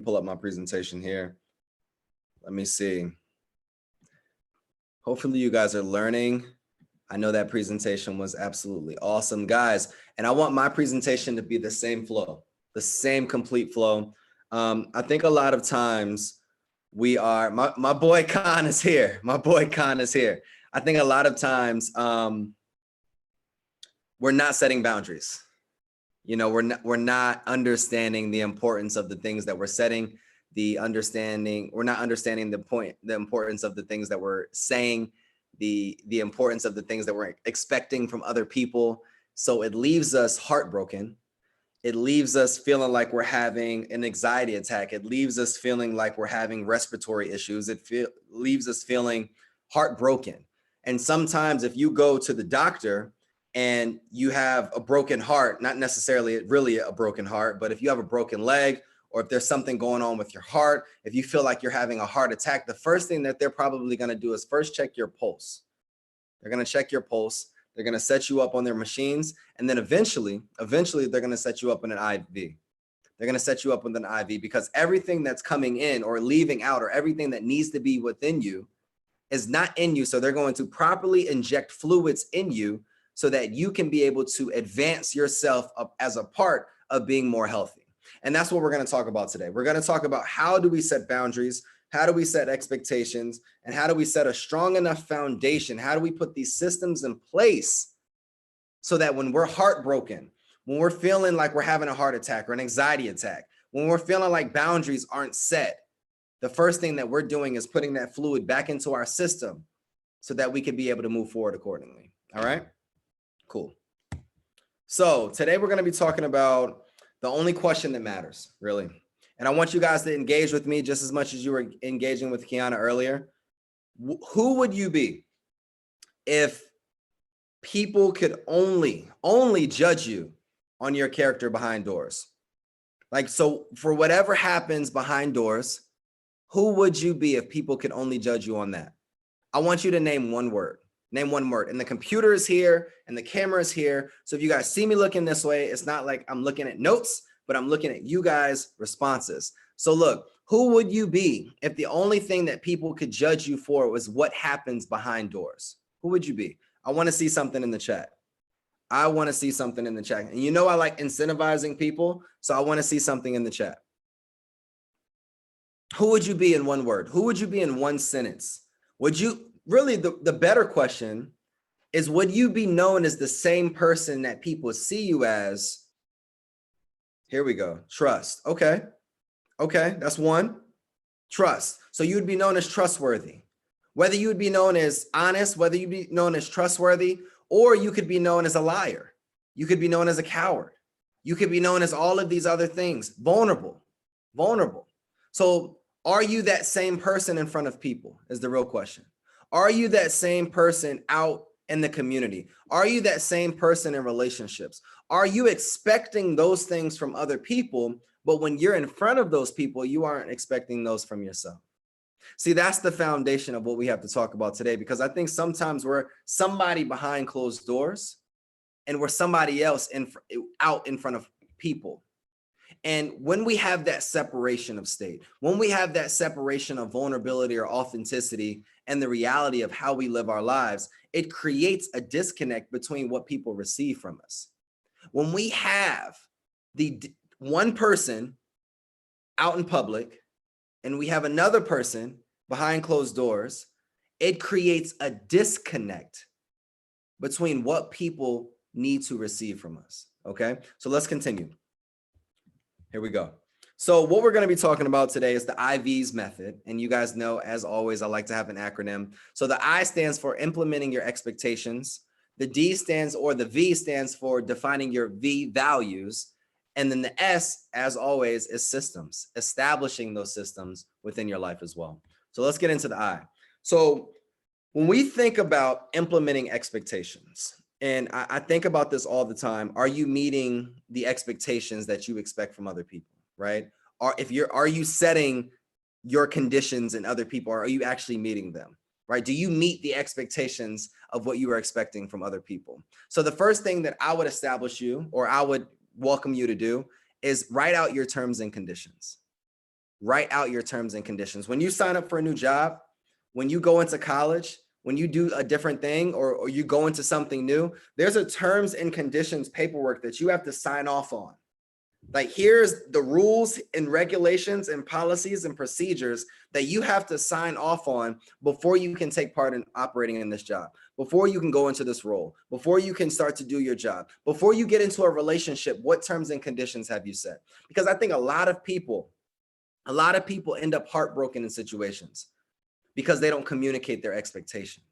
Pull up my presentation here. Let me see. Hopefully you guys are learning. I know that presentation was absolutely awesome, guys. And I want my presentation to be the same flow, the same complete flow. I think a lot of times we are, my boy Khan is here. My boy Khan is here. I think a lot of times we're not setting boundaries. You know, we're not understanding the importance of the things that we're setting, we're not understanding the importance of the things that we're saying, the importance of the things that we're expecting from other people. So it leaves us heartbroken. It leaves us feeling like we're having an anxiety attack. It leaves us feeling like we're having respiratory issues. It leaves us feeling heartbroken. And sometimes if you go to the doctor and you have a broken heart, not necessarily really a broken heart, but if you have a broken leg, or if there's something going on with your heart, if you feel like you're having a heart attack, the first thing that they're probably going to do is first check your pulse. They're going to check your pulse. They're going to set you up on their machines. And then eventually, they're going to set you up in an IV. They're going to set you up with an IV because everything that's coming in or leaving out or everything that needs to be within you is not in you. So they're going to properly inject fluids in you so that you can be able to advance yourself up as a part of being more healthy. And that's what we're going to talk about today. We're going to talk about how do we set boundaries, how do we set expectations, and how do we set a strong enough foundation? How do we put these systems in place so that when we're heartbroken, when we're feeling like we're having a heart attack or an anxiety attack, when we're feeling like boundaries aren't set, the first thing that we're doing is putting that fluid back into our system so that we can be able to move forward accordingly. All right, cool. So today we're going to be talking about the only question that matters, really. And I want you guys to engage with me just as much as you were engaging with Kiana earlier. Who would you be if people could only judge you on your character behind doors? Like, so for whatever happens behind doors, who would you be if people could only judge you on that? I want you to name one word. Name one word. And the computer is here and the camera is here. So if you guys see me looking this way, it's not like I'm looking at notes, but I'm looking at you guys' responses. So look, who would you be if the only thing that people could judge you for was what happens behind doors? Who would you be? I want to see something in the chat. I want to see something in the chat. And you know I like incentivizing people, so I want to see something in the chat. Who would you be in one word? Who would you be in one sentence? Would you really, the better question is, would you be known as the same person that people see you as? Here we go. Trust. Okay. Okay. That's one. Trust. So you would be known as trustworthy. Whether you would be known as honest, whether you be known as trustworthy, or you could be known as a liar. You could be known as a coward. You could be known as all of these other things. Vulnerable. So are you that same person in front of people is the real question. Are you that same person out in the community? Are you that same person in relationships? Are you expecting those things from other people, but when you're in front of those people, you aren't expecting those from yourself? See, that's the foundation of what we have to talk about today, because I think sometimes we're somebody behind closed doors and we're somebody else out in front of people. And when we have that separation of state, when we have that separation of vulnerability or authenticity and the reality of how we live our lives, it creates a disconnect between what people receive from us. When we have the one person out in public and we have another person behind closed doors, it creates a disconnect between what people need to receive from us. Okay, so let's continue. Here we go. So what we're going to be talking about today is the IVs method. And you guys know, as always, I like to have an acronym. So the I stands for implementing your expectations. The D stands, or the V stands for defining your V values. And then the S, as always, is systems, establishing those systems within your life as well. So let's get into the I. So when we think about implementing expectations, and I think about this all the time, are you meeting the expectations that you expect from other people, right? Are you setting your conditions in other people, or are you actually meeting them, right? Do you meet the expectations of what you are expecting from other people? So the first thing that I would establish you, or I would welcome you to do, is write out your terms and conditions. write out your terms and conditions. When you sign up for a new job, when you go into college, when you do a different thing, or you go into something new, there's a terms and conditions paperwork that you have to sign off on. Like, here's the rules and regulations and policies and procedures that you have to sign off on before you can take part in operating in this job, before you can go into this role, before you can start to do your job, before you get into a relationship. What terms and conditions have you set? Because I think a lot of people end up heartbroken in situations because they don't communicate their expectation.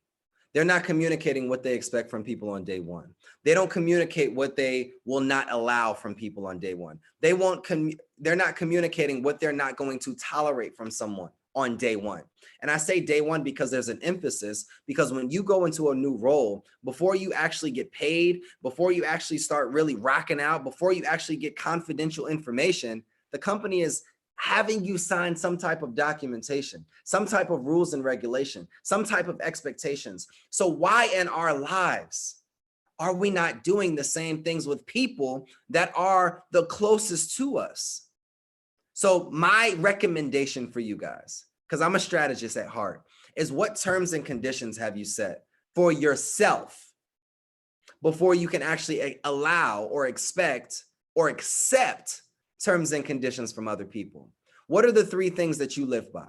They're not communicating what they expect from people on day one. They don't communicate what they will not allow from people on day one. They're not communicating what they're not going to tolerate from someone on day one. And I say day one because there's an emphasis, because when you go into a new role, before you actually get paid, before you actually start really rocking out, before you actually get confidential information, the company is having you sign some type of documentation, some type of rules and regulation, some type of expectations. So why in our lives are we not doing the same things with people that are the closest to us? So my recommendation for you guys, because I'm a strategist at heart, is what terms and conditions have you set for yourself before you can actually allow or expect or accept terms and conditions from other people? What are the 3 things that you live by?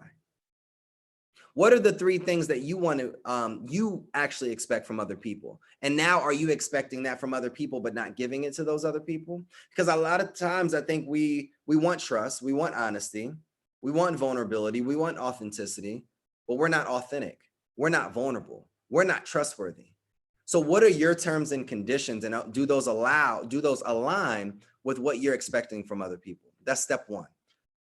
What are the 3 things that you want to, you actually expect from other people? And now, are you expecting that from other people, but not giving it to those other people? Because a lot of times I think we want trust, we want honesty, we want vulnerability, we want authenticity, but we're not authentic. We're not vulnerable. We're not trustworthy. So what are your terms and conditions, and do those align with what you're expecting from other people? That's step 1.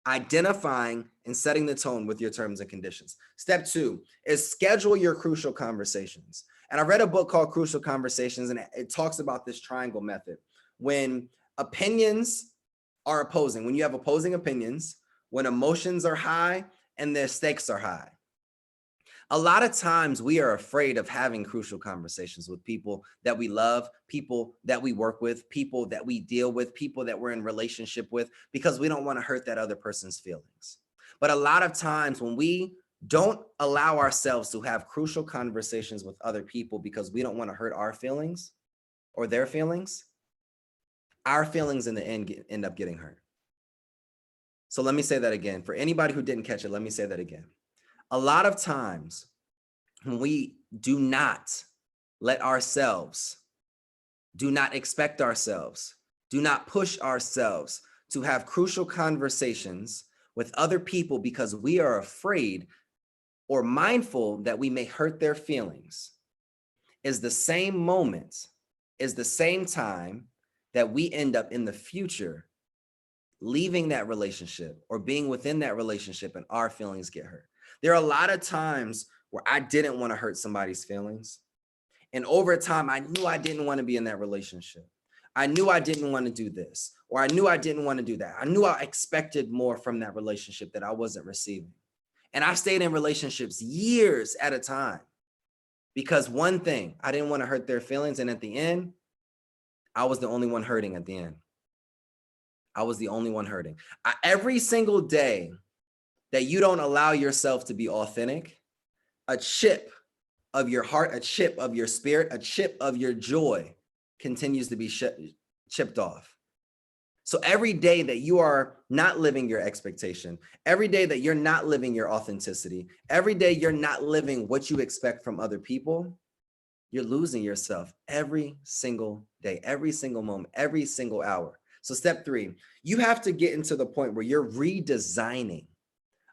Identifying and setting the tone with your terms and conditions. Step 2 is schedule your crucial conversations. And I read a book called Crucial Conversations, and it talks about this triangle method. When opinions are opposing, when you have opposing opinions, when emotions are high and the stakes are high. A lot of times we are afraid of having crucial conversations with people that we love, people that we work with, people that we deal with, people that we're in relationship with, because we don't want to hurt that other person's feelings. But a lot of times when we don't allow ourselves to have crucial conversations with other people because we don't want to hurt our feelings or their feelings, our feelings in the end up getting hurt. So let me say that again. For anybody who didn't catch it, let me say that again. A lot of times when we do not let ourselves, do not expect ourselves, do not push ourselves to have crucial conversations with other people because we are afraid or mindful that we may hurt their feelings, is the same moment, is the same time that we end up in the future leaving that relationship or being within that relationship and our feelings get hurt. There are a lot of times where I didn't want to hurt somebody's feelings. And over time, I knew I didn't want to be in that relationship. I knew I didn't want to do this, or I knew I didn't want to do that. I knew I expected more from that relationship that I wasn't receiving. And I stayed in relationships years at a time because one thing, I didn't want to hurt their feelings. And at the end, I was the only one hurting at the end. I was the only one hurting. Every single day that you don't allow yourself to be authentic, a chip of your heart, a chip of your spirit, a chip of your joy continues to be chipped off. So every day that you are not living your expectation, every day that you're not living your authenticity, every day you're not living what you expect from other people, you're losing yourself every single day, every single moment, every single hour. So step 3, you have to get into the point where you're redesigning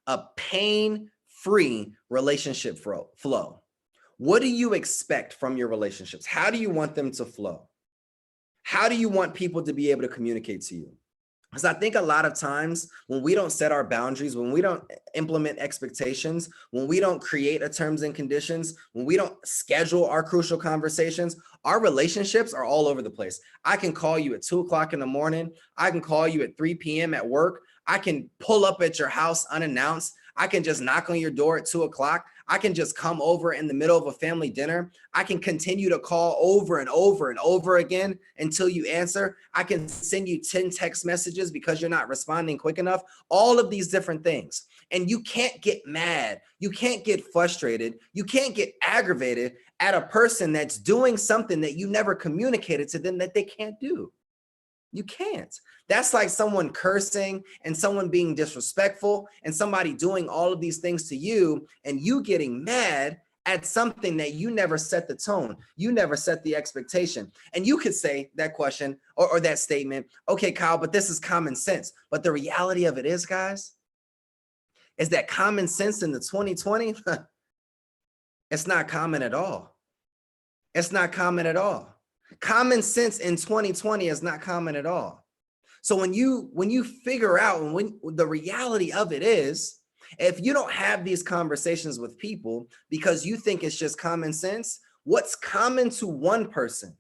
a pain-free relationship flow. What do you expect from your relationships? How do you want them to flow? How do you want people to be able to communicate to you? Because I think a lot of times when we don't set our boundaries, when we don't implement expectations, when we don't create a terms and conditions, when we don't schedule our crucial conversations, our relationships are all over the place. I can call you at 2 o'clock in the morning. I can call you at 3 p.m. at work. I can pull up at your house unannounced. I can just knock on your door at 2 o'clock. I can just come over in the middle of a family dinner. I can continue to call over and over and over again until you answer. I can send you 10 text messages because you're not responding quick enough. All of these different things. And you can't get mad. You can't get frustrated. You can't get aggravated at a person that's doing something that you never communicated to them that they can't do. You can't. That's like someone cursing and someone being disrespectful and somebody doing all of these things to you and you getting mad at something that you never set the tone. You never set the expectation. And you could say that question or that statement, okay, Kyle, but this is common sense. But the reality of it is, guys, is that common sense in the 2020, it's not common at all. It's not common at all. Common sense in 2020 is not common at all. So when you figure out, and when the reality of it is, if you don't have these conversations with people because you think it's just common sense, what's common to one person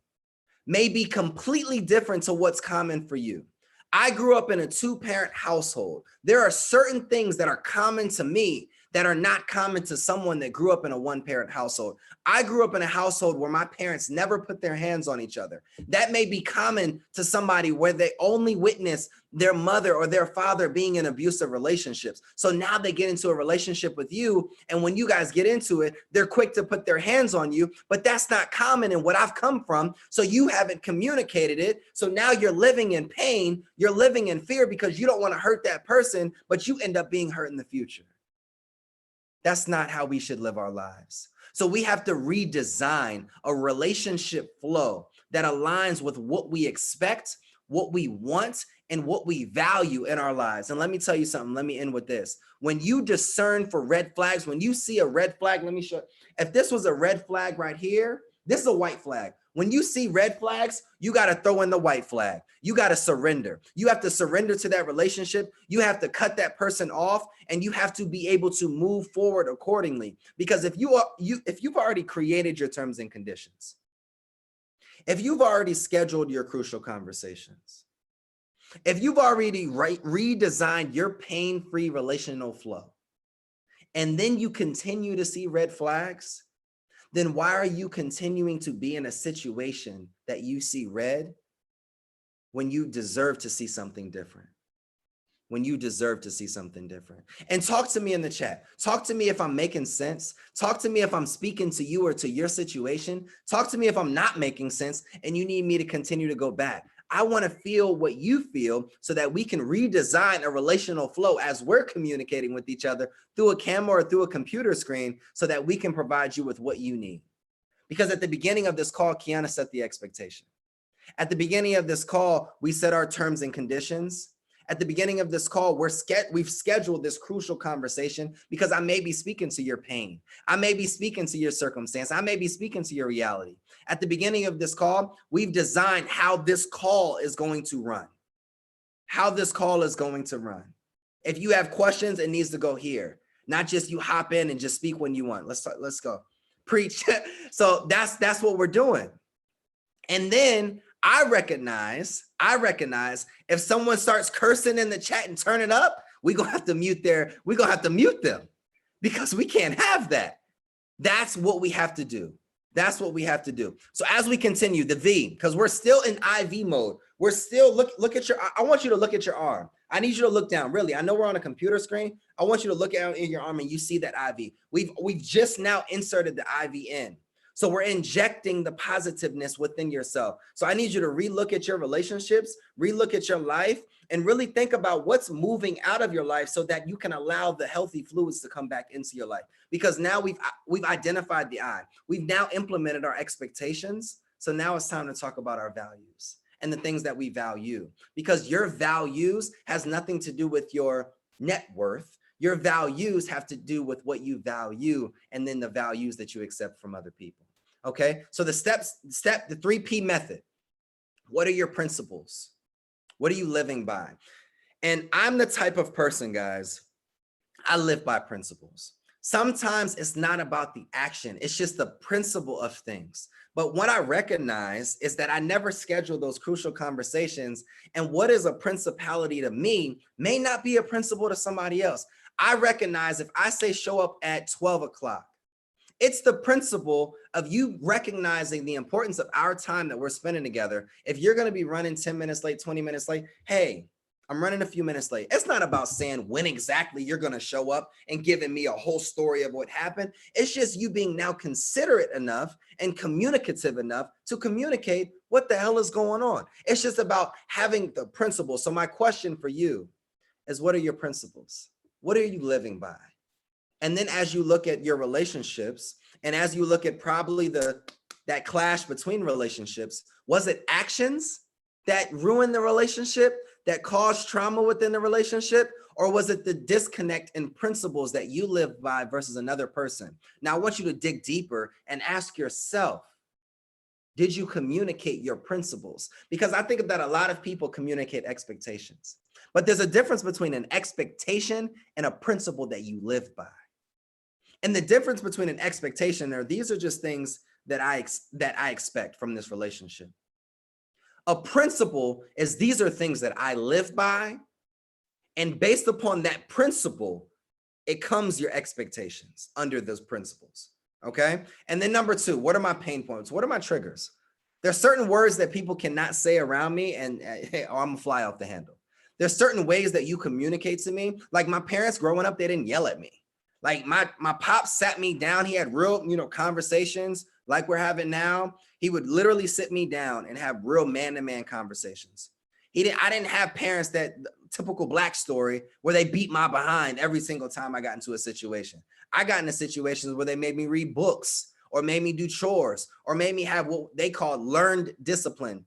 may be completely different to what's common for you. I grew up in a 2-parent household. There are certain things that are common to me that are not common to someone that grew up in a 1-parent household. I grew up in a household where my parents never put their hands on each other. That may be common to somebody where they only witness their mother or their father being in abusive relationships. So now they get into a relationship with you, and when you guys get into it, they're quick to put their hands on you, but that's not common in what I've come from. So you haven't communicated it. So now you're living in pain. You're living in fear because you don't want to hurt that person, but you end up being hurt in the future. That's not how we should live our lives. So we have to redesign a relationship flow that aligns with what we expect, what we want, and what we value in our lives. And let me tell you something. Let me end with this. When you discern for red flags, when you see a red flag, let me show. If this was a red flag right here, this is a white flag. When you see red flags, you got to throw in the white flag. You got to surrender. You have to surrender to that relationship. You have to cut that person off, and you have to be able to move forward accordingly. Because if you've already created your terms and conditions, if you've already scheduled your crucial conversations, if you've already redesigned your pain-free relational flow, and then you continue to see red flags, then why are you continuing to be in a situation that you see red when you deserve to see something different? When you deserve to see something different. And talk to me in the chat. Talk to me if I'm making sense. Talk to me if I'm speaking to you or to your situation. Talk to me if I'm not making sense and you need me to continue to go back. I want to feel what you feel so that we can redesign a relational flow as we're communicating with each other through a camera or through a computer screen so that we can provide you with what you need. Because at the beginning of this call, Kiana set the expectation. At the beginning of this call, we set our terms and conditions. At the beginning of this call, we've scheduled this crucial conversation because I may be speaking to your pain. I may be speaking to your circumstance. I may be speaking to your reality. At the beginning of this call, we've designed how this call is going to run. How this call is going to run. If you have questions, it needs to go here. Not just you hop in and just speak when you want. Let's go. Preach. So that's what we're doing. And then I recognize if someone starts cursing in the chat and turning up, we're gonna have to mute them because we can't have that. That's what we have to do. That's what we have to do. So as we continue, the V, because we're still in IV mode. We're still look at your, I want you to look at your arm. I need you to look down. Really, I know we're on a computer screen. I want you to look at in your arm and you see that IV. We've just now inserted the IV in. So we're injecting the positiveness within yourself. So I need you to relook at your relationships, relook at your life, and really think about what's moving out of your life so that you can allow the healthy fluids to come back into your life. Because now we've identified the I. We've now implemented our expectations. So now it's time to talk about our values and the things that we value. Because your values has nothing to do with your net worth. Your values have to do with what you value and then the values that you accept from other people. Okay, so the 3P method. What are your principles? What are you living by? And I'm the type of person, guys, I live by principles. Sometimes it's not about the action. It's just the principle of things. But what I recognize is that I never schedule those crucial conversations. And what is a principality to me may not be a principle to somebody else. I recognize if I say show up at 12 o'clock, it's the principle of you recognizing the importance of our time that we're spending together. If you're going to be running 10 minutes late, 20 minutes late, hey, I'm running a few minutes late. It's not about saying when exactly you're going to show up and giving me a whole story of what happened. It's just you being now considerate enough and communicative enough to communicate what the hell is going on. It's just about having the principle. So my question for you is, what are your principles? What are you living by? And then as you look at your relationships, and as you look at probably that clash between relationships, was it actions that ruined the relationship, that caused trauma within the relationship? Or was it the disconnect in principles that you live by versus another person? Now, I want you to dig deeper and ask yourself, did you communicate your principles? Because I think that a lot of people communicate expectations, but there's a difference between an expectation and a principle that you live by. And the difference between an expectation, these are just things that I expect from this relationship. A principle is these are things that I live by, and based upon that principle, it comes your expectations under those principles. Okay. And then number two, what are my pain points? What are my triggers? There's certain words that people cannot say around me, and hey, I'm gonna fly off the handle. There's certain ways that you communicate to me. Like my parents growing up, they didn't yell at me. Like my pop sat me down. He had real, conversations like we're having now. He would literally sit me down and have real man-to-man conversations. I didn't have parents that typical Black story where they beat my behind every single time I got into a situation. I got into situations where they made me read books or made me do chores or made me have what they call learned disciplinary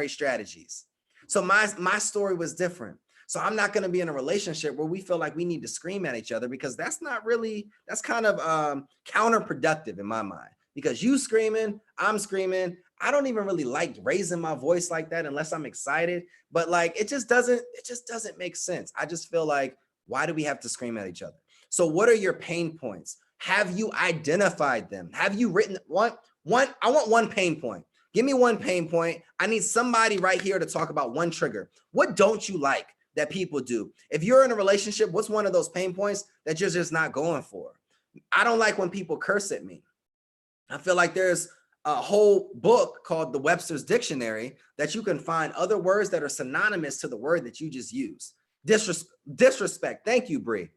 strategies. So my story was different. So I'm not going to be in a relationship where we feel like we need to scream at each other, because that's kind of counterproductive in my mind, because you screaming, I'm screaming. I don't even really like raising my voice like that unless I'm excited, but like, it just doesn't make sense. I just feel like, why do we have to scream at each other? So what are your pain points? Have you identified them? Have you written one? I want one pain point. Give me one pain point. I need somebody right here to talk about one trigger. What don't you like that people do? If you're in a relationship, what's one of those pain points that you're just not going for? I don't like when people curse at me. I feel like there's a whole book called the Webster's Dictionary that you can find other words that are synonymous to the word that you just used. Disrespect. Thank you, Bree.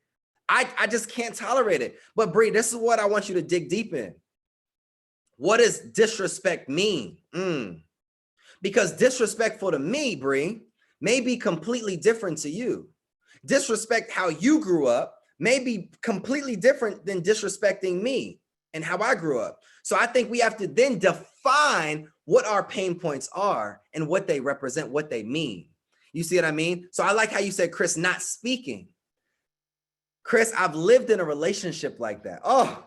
I just can't tolerate it. But Bree, this is what I want you to dig deep in. What does disrespect mean? Because disrespectful to me, Bree, may be completely different to you. Disrespect how you grew up may be completely different than disrespecting me and how I grew up. So I think we have to then define what our pain points are and what they represent, what they mean. You see what I mean? So I like how you said, Chris, not speaking. Chris, I've lived in a relationship like that. Oh,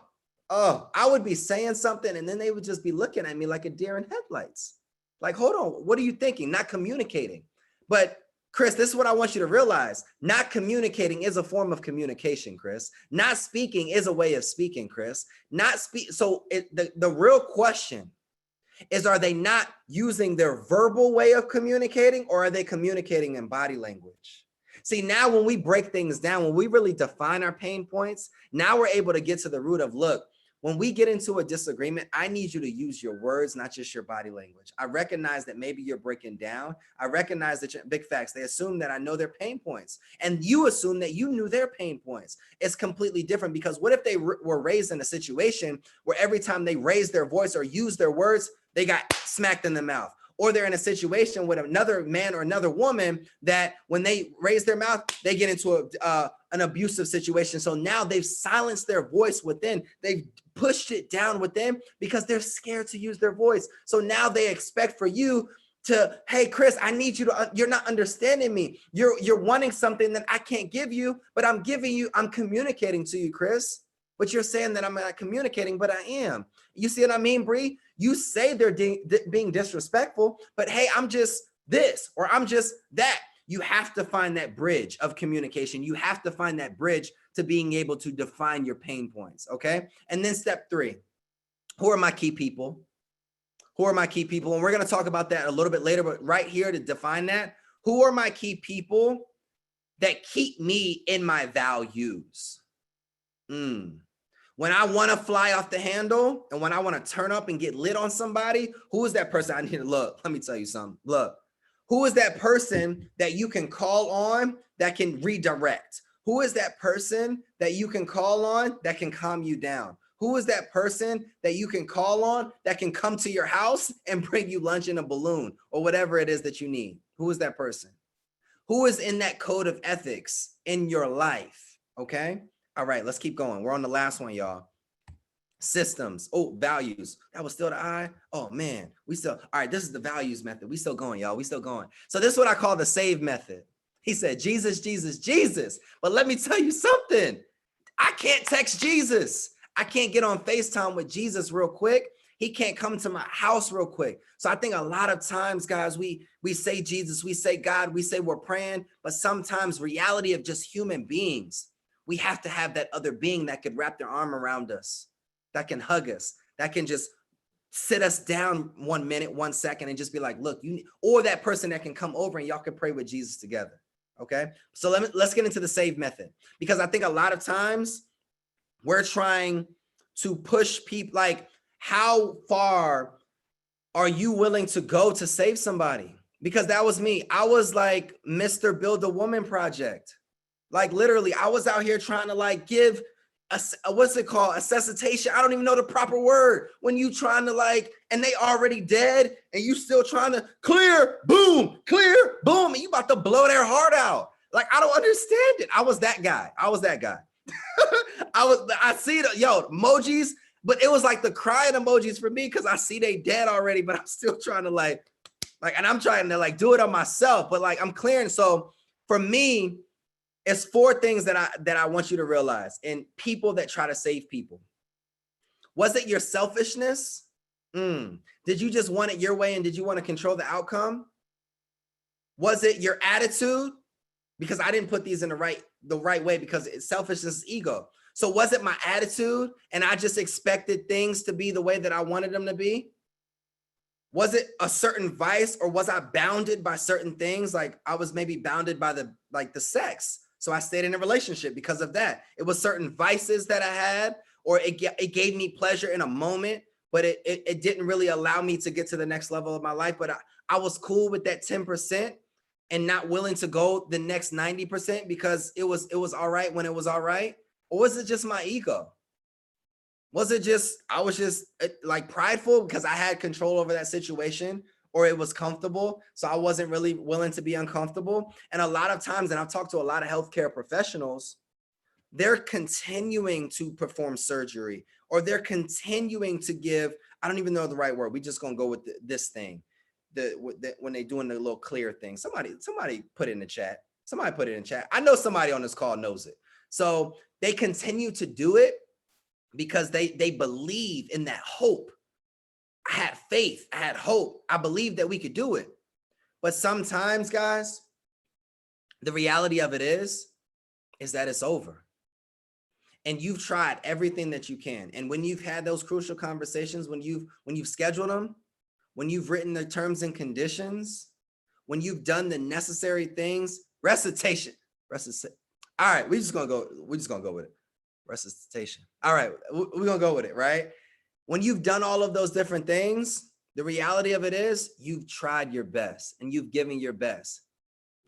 I would be saying something and then they would just be looking at me like a deer in headlights. Like, hold on, what are you thinking? Not communicating. But Chris, this is what I want you to realize. Not communicating is a form of communication, Chris. Not speaking is a way of speaking, Chris. So the real question is, are they not using their verbal way of communicating, or are they communicating in body language? See, now when we break things down, when we really define our pain points, now we're able to get to the root of, look, when we get into a disagreement, I need you to use your words, not just your body language. I recognize that maybe you're breaking down. I recognize that big facts. They assume that I know their pain points, and you assume that you knew their pain points. It's completely different, because what if they were raised in a situation where every time they raise their voice or use their words, they got smacked in the mouth? Or they're in a situation with another man or another woman that when they raise their mouth, they get into an abusive situation. So now they've silenced their voice within. They've pushed it down within because they're scared to use their voice. So now they expect for you to, hey, Chris, I need you to, you're not understanding me. You're wanting something that I can't give you, but I'm communicating to you, Chris. But you're saying that I'm not communicating, but I am. You see what I mean, Bree? You say they're being disrespectful, but hey, I'm just this or I'm just that. You have to find that bridge of communication. You have to find that bridge to being able to define your pain points, okay? And then step 3, who are my key people? Who are my key people? And we're going to talk about that a little bit later, but right here to define that, who are my key people that keep me in my values. When I want to fly off the handle and when I want to turn up and get lit on somebody, who is that person I need to look? Let me tell you something. Look, who is that person that you can call on that can redirect? Who is that person that you can call on that can calm you down? Who is that person that you can call on that can come to your house and bring you lunch in a balloon or whatever it is that you need? Who is that person? Who is in that code of ethics in your life? Okay. All right, let's keep going. We're on the last one, y'all. Systems. Oh, values. That was still the I. Oh man, we still, all right, this is the values method. We still going, y'all. We still going. So this is what I call the save method. He said, Jesus, Jesus, Jesus. But let me tell you something. I can't text Jesus. I can't get on FaceTime with Jesus real quick. He can't come to my house real quick. So I think a lot of times, guys, we say Jesus, we say God, we say we're praying, but sometimes reality of just human beings, we have to have that other being that could wrap their arm around us, that can hug us, that can just sit us down 1 minute, 1 second, and just be like, look, or that person that can come over and y'all can pray with Jesus together. Okay. So let's get into the save method, because I think a lot of times we're trying to push people. Like, how far are you willing to go to save somebody? Because that was me. I was like Mr. Build a Woman Project. Like literally, I was out here trying to like give what's it called? Accessitation. I don't even know the proper word. When you trying to like, and they already dead and you still trying to clear, boom, and you about to blow their heart out. Like, I don't understand it. I was that guy. I see the emojis, but it was like the crying emojis for me because I see they dead already, but I'm still trying to like, and I'm trying to like do it on myself, but like I'm clearing. So for me, it's 4 things that I want you to realize in people that try to save people. Was it your selfishness? Did you just want it your way and did you want to control the outcome? Was it your attitude? Because I didn't put these in the right way because it's selfishness is ego. So was it my attitude and I just expected things to be the way that I wanted them to be? Was it a certain vice, or was I bounded by certain things? Like I was maybe bounded by the sex. So I stayed in a relationship because of that. It was certain vices that I had, or it gave me pleasure in a moment, but it didn't really allow me to get to the next level of my life. But I was cool with that 10% and not willing to go the next 90% because it was all right when it was all right. Or was it just my ego? Was it just, I was just like prideful because I had control over that situation, or it was comfortable, so I wasn't really willing to be uncomfortable? And a lot of times, and I've talked to a lot of healthcare professionals, they're continuing to perform surgery, or they're continuing to give, I don't even know the right word. We just gonna go with this thing, when they doing the little clear thing. Somebody put it in the chat. Somebody put it in chat. I know somebody on this call knows it. So they continue to do it because they believe in that hope. I had faith, I had hope. I believed that we could do it. But sometimes, guys, the reality of it is that it's over. And you've tried everything that you can. And when you've had those crucial conversations, when you've scheduled them, when you've written the terms and conditions, when you've done the necessary things, resuscitation. All right, we're just gonna go with it. Resuscitation. All right, we're gonna go with it, right? When you've done all of those different things, the reality of it is you've tried your best and you've given your best.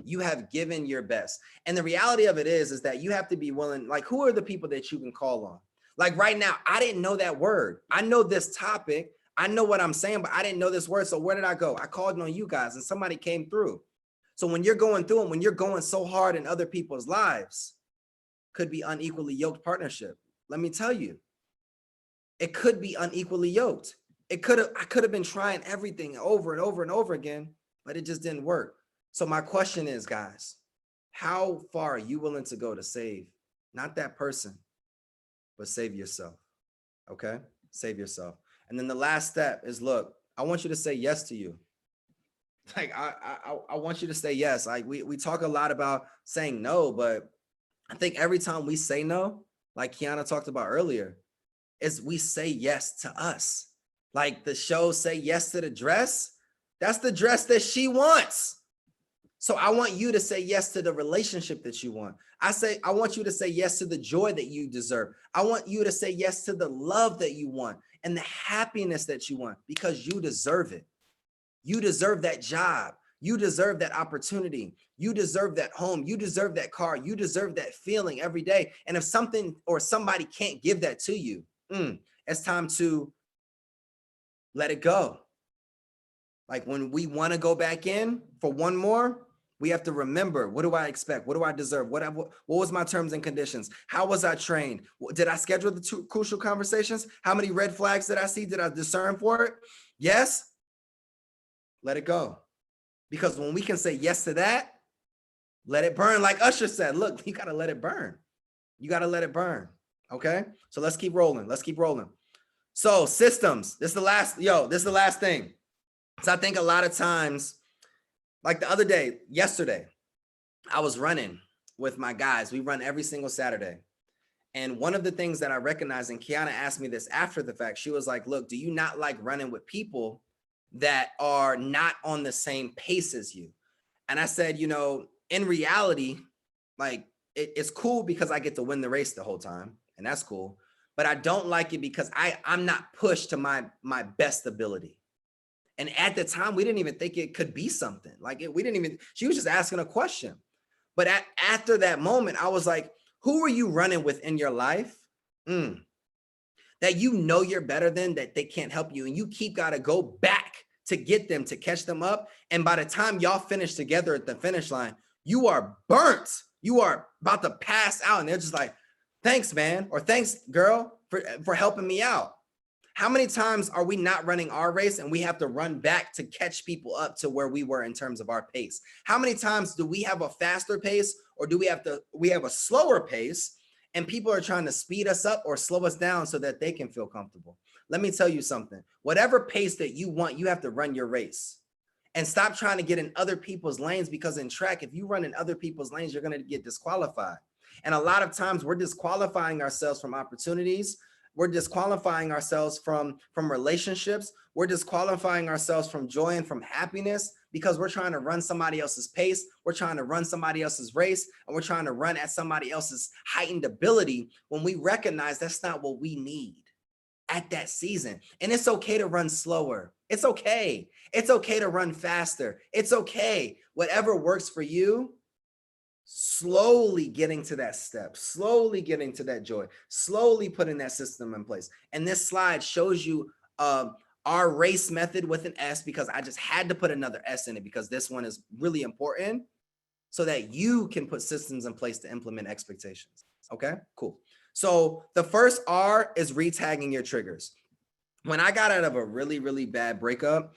You have given your best. And the reality of it is that you have to be willing. Like, who are the people that you can call on? Like right now, I didn't know that word. I know this topic. I know what I'm saying, but I didn't know this word. So where did I go? I called on you guys and somebody came through. So when you're going through and when you're going so hard in other people's lives, could be unequally yoked partnership. Let me tell you, it could be unequally yoked. I could have been trying everything over and over and over again, but it just didn't work. So my question is, guys, how far are you willing to go to save not that person, but save yourself? Okay, save yourself. And then the last step is, look, I want you to say yes to you. Like I want you to say yes. Like we talk a lot about saying no, but I think every time we say no, like Kiana talked about earlier, is we say yes to us. Like the show Say Yes to the Dress. That's the dress that she wants. So I want you to say yes to the relationship that you want. I want you to say yes to the joy that you deserve. I want you to say yes to the love that you want and the happiness that you want, because you deserve it. You deserve that job. You deserve that opportunity. You deserve that home. You deserve that car. You deserve that feeling every day. And if something or somebody can't give that to you, it's time to let it go. Like when we want to go back in for one more, we have to remember, what do I expect? What do I deserve? What was my terms and conditions? How was I trained? Did I schedule the two crucial conversations? How many red flags did I see? Did I discern for it? Yes. Let it go. Because when we can say yes to that, let it burn. Like Usher said, look, you got to let it burn. You got to let it burn. Okay. So let's keep rolling. Let's keep rolling. So systems, this is the last thing. So I think a lot of times, like the other day, yesterday, I was running with my guys. We run every single Saturday. And one of the things that I recognized, and Kiana asked me this after the fact, she was like, look, do you not like running with people that are not on the same pace as you? And I said, in reality, like it's cool because I get to win the race the whole time, and that's cool. But I don't like it because I'm not pushed to my best ability. And at the time, we didn't even think it could be something. Like she was just asking a question. But after that moment, I was like, who are you running with in your life that you're better than, that they can't help you? And you got to go back to get them, to catch them up. And by the time y'all finish together at the finish line, you are burnt. You are about to pass out. And they're just like, thanks, man. Or thanks, girl, for helping me out. How many times are we not running our race and we have to run back to catch people up to where we were in terms of our pace? How many times do we have a faster pace, or do we have a slower pace and people are trying to speed us up or slow us down so that they can feel comfortable? Let me tell you something. Whatever pace that you want, you have to run your race. And stop trying to get in other people's lanes, because in track, if you run in other people's lanes, you're going to get disqualified. And a lot of times we're disqualifying ourselves from opportunities. We're disqualifying ourselves from relationships. We're disqualifying ourselves from joy and from happiness because we're trying to run somebody else's pace. We're trying to run somebody else's race, and we're trying to run at somebody else's heightened ability when we recognize that's not what we need at that season. And it's okay to run slower. It's okay. It's okay to run faster. It's okay. Whatever works for you. Slowly getting to that step, slowly getting to that joy, slowly putting that system in place. And this slide shows you our race method with an S, because I just had to put another S in it because this one is really important so that you can put systems in place to implement expectations. Okay, cool. So the first R is retagging your triggers. When I got out of a really, really bad breakup,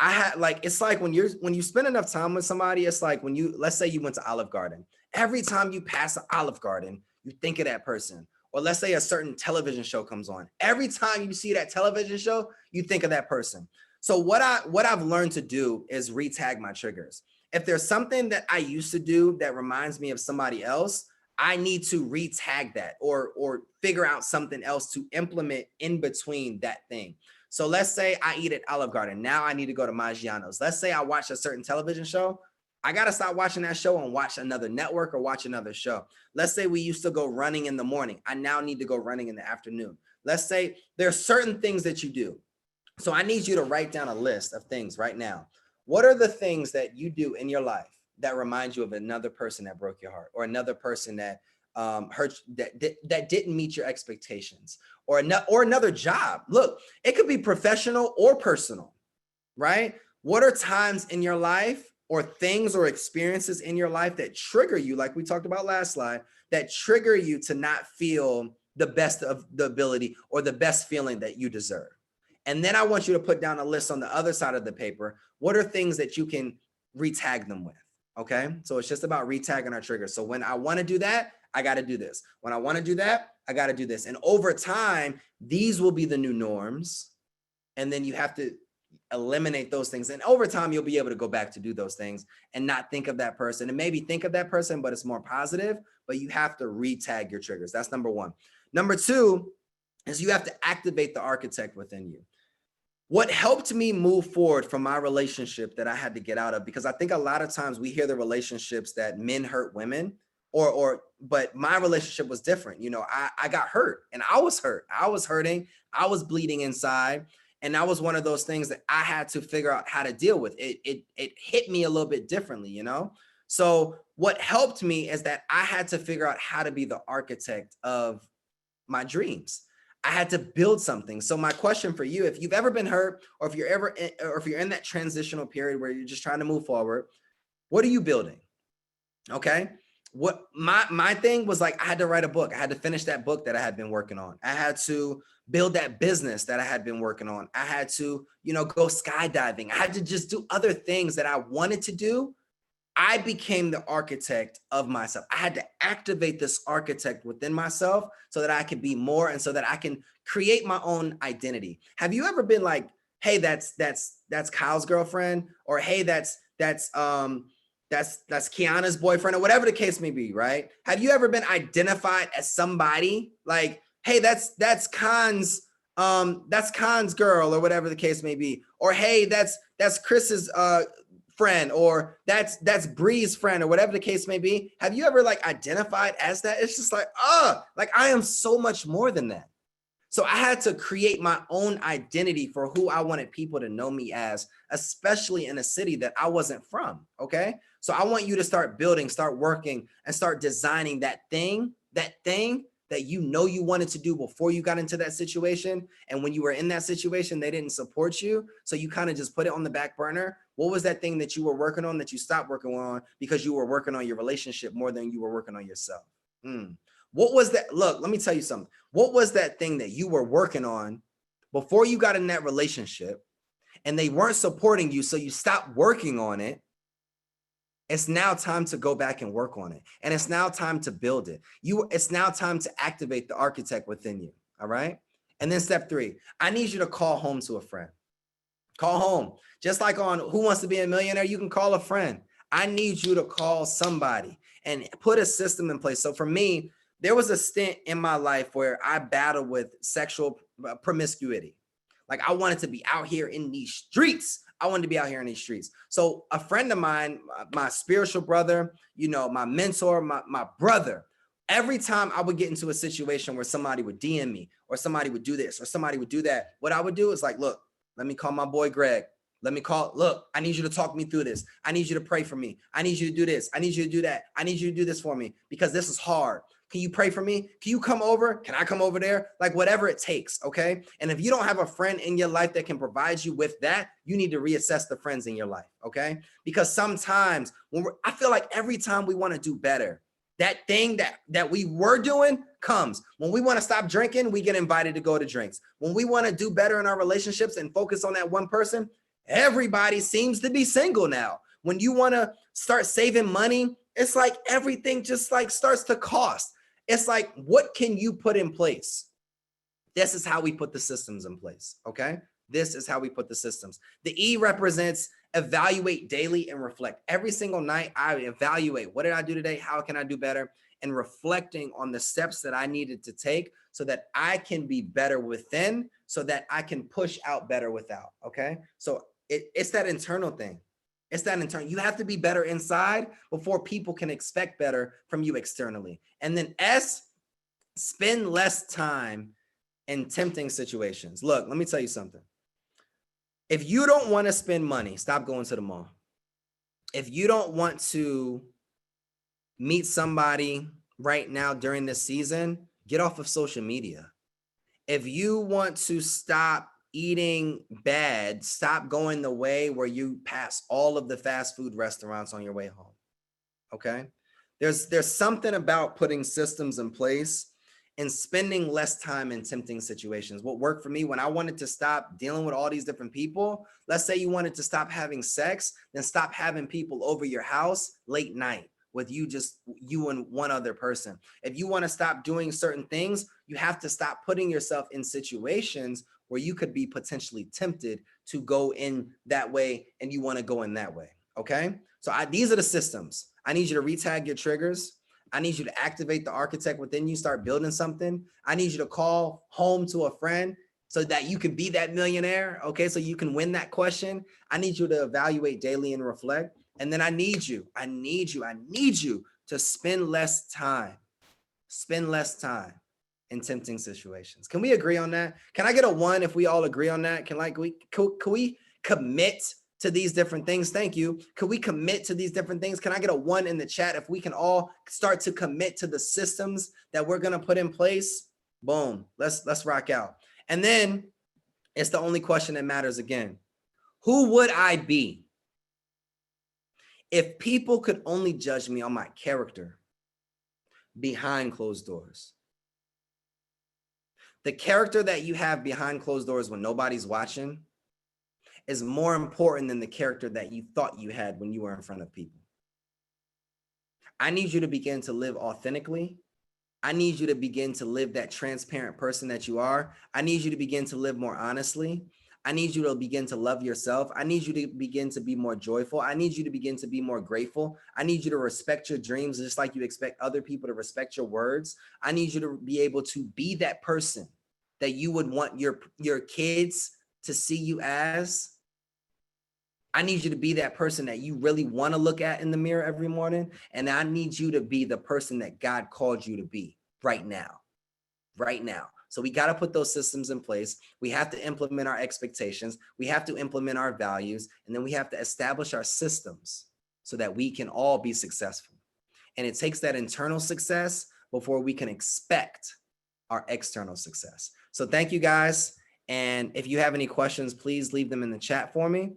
I had it's like when you spend enough time with somebody, it's like let's say you went to Olive Garden. Every time you pass an Olive Garden, you think of that person. Or let's say a certain television show comes on. Every time you see that television show, you think of that person. So what I've learned to do is retag my triggers. If there's something that I used to do that reminds me of somebody else, I need to retag that or figure out something else to implement in between that thing. So let's say I eat at Olive Garden. Now I need to go to Maggiano's. Let's say I watch a certain television show. I got to stop watching that show and watch another network or watch another show. Let's say we used to go running in the morning. I now need to go running in the afternoon. Let's say there are certain things that you do. So I need you to write down a list of things right now. What are the things that you do in your life that remind you of another person that broke your heart, or another person that hurt, that didn't meet your expectations, or another job? Look, it could be professional or personal, right? What are times in your life or things or experiences in your life that trigger you, like we talked about last slide, that trigger you to not feel the best of the ability or the best feeling that you deserve? And then I want you to put down a list on the other side of the paper. What are things that you can retag them with? Okay, so it's just about retagging our triggers. So when I want to do that, I got to do this. When I want to do that, I got to do this. And over time, these will be the new norms. And then you have to eliminate those things. And over time, you'll be able to go back to do those things and not think of that person, and maybe think of that person, but it's more positive. But you have to retag your triggers. That's number one. Number two is you have to activate the architect within you. What helped me move forward from my relationship that I had to get out of, because I think a lot of times we hear the relationships that men hurt women, but my relationship was different. You know, I got hurt and I was hurt. I was hurting. I was bleeding inside. And that was one of those things that I had to figure out how to deal with. It hit me a little bit differently, you know? So what helped me is that I had to figure out how to be the architect of my dreams. I had to build something. So my question for you, if you've ever been hurt, or if you're in that transitional period where you're just trying to move forward, what are you building? Okay. What my thing was, like, I had to write a book. I had to finish that book that I had been working on. I had to build that business that I had been working on. I had to, go skydiving. I had to just do other things that I wanted to do. I became the architect of myself. I had to activate this architect within myself so that I could be more, and so that I can create my own identity. Have you ever been like, hey, that's Kyle's girlfriend, or hey, that's Kiana's boyfriend, or whatever the case may be, right? Have you ever been identified as somebody like, hey, that's Khan's girl, or whatever the case may be, or hey, that's Chris's friend, or that's Bree's friend, or whatever the case may be? Have you ever like identified as that? It's just like, like I am so much more than that. So I had to create my own identity for who I wanted people to know me as, especially in a city that I wasn't from. Okay. So I want you to start building, start working, and start designing that thing that you wanted to do before you got into that situation. And when you were in that situation, they didn't support you. So you kind of just put it on the back burner. What was that thing that you were working on that you stopped working on because you were working on your relationship more than you were working on yourself? What was that? Look, let me tell you something. What was that thing that you were working on before you got in that relationship, and they weren't supporting you, so you stopped working on it? It's now time to go back and work on it. And it's now time to build it. It's now time to activate the architect within you. All right. And then step 3, I need you to call home to a friend. Call home. Just like on Who Wants to Be a Millionaire, you can call a friend. I need you to call somebody and put a system in place. So for me, there was a stint in my life where I battled with sexual promiscuity. Like, I wanted to be out here in these streets. So a friend of mine, my spiritual brother, my mentor, my brother, every time I would get into a situation where somebody would DM me, or somebody would do this, or somebody would do that, what I would do is like, look, let me call my boy Greg. Look, I need you to talk me through this. I need you to pray for me. I need you to do this. I need you to do that. I need you to do this for me because this is hard. Can you pray for me? Can you come over? Can I come over there? Like, whatever it takes, okay? And if you don't have a friend in your life that can provide you with that, you need to reassess the friends in your life, okay? Because sometimes I feel like every time we want to do better, that thing that we were doing comes. When we want to stop drinking, we get invited to go to drinks. When we want to do better in our relationships and focus on that one person, everybody seems to be single now. When you want to start saving money, it's like everything just like starts to cost. It's like, what can you put in place? This is how we put the systems in place, okay? This is how we put the systems. The E represents evaluate daily and reflect. Every single night, I evaluate, what did I do today? How can I do better? And reflecting on the steps that I needed to take so that I can be better within, so that I can push out better without, okay? So it's that internal thing. It's that internal. You have to be better inside before people can expect better from you externally. And then S, spend less time in tempting situations. Look, let me tell you something. If you don't want to spend money, stop going to the mall. If you don't want to meet somebody right now during this season, get off of social media. If you want to stop eating bad, stop going the way where you pass all of the fast food restaurants on your way home. Okay? There's something about putting systems in place and spending less time in tempting situations. What worked for me when I wanted to stop dealing with all these different people, let's say you wanted to stop having sex, then stop having people over your house late night with you and one other person. If you want to stop doing certain things, you have to stop putting yourself in situations where you could be potentially tempted to go in that way and you want to go in that way. Okay. So these are the systems. I need you to retag your triggers. I need you to activate the architect within you, start building something. I need you to call home to a friend. so that you can be that millionaire. Okay. So you can win that question. I need you to evaluate daily and reflect. And then I need you to spend less time in tempting situations. Can we agree on that? Can I get a 1 if we all agree on that? Can we commit to these different things? Thank you. Could we commit to these different things? Can I get a 1 in the chat if we can all start to commit to the systems that we're going to put in place? Boom. Let's rock out. And then it's the only question that matters again. Who would I be if people could only judge me on my character behind closed doors? The character that you have behind closed doors when nobody's watching is more important than the character that you thought you had when you were in front of people. I need you to begin to live authentically. I need you to begin to live that transparent person that you are. I need you to begin to live more honestly. I need you to begin to love yourself. I need you to begin to be more joyful. I need you to begin to be more grateful. I need you to respect your dreams just like you expect other people to respect your words. I need you to be able to be that person that you would want your kids to see you as. I need you to be that person that you really want to look at in the mirror every morning. And I need you to be the person that God called you to be right now. So we got to put those systems in place. We have to implement our expectations. We have to implement our values. And then we have to establish our systems so that we can all be successful. And it takes that internal success before we can expect our external success. So thank you guys. And if you have any questions, please leave them in the chat for me.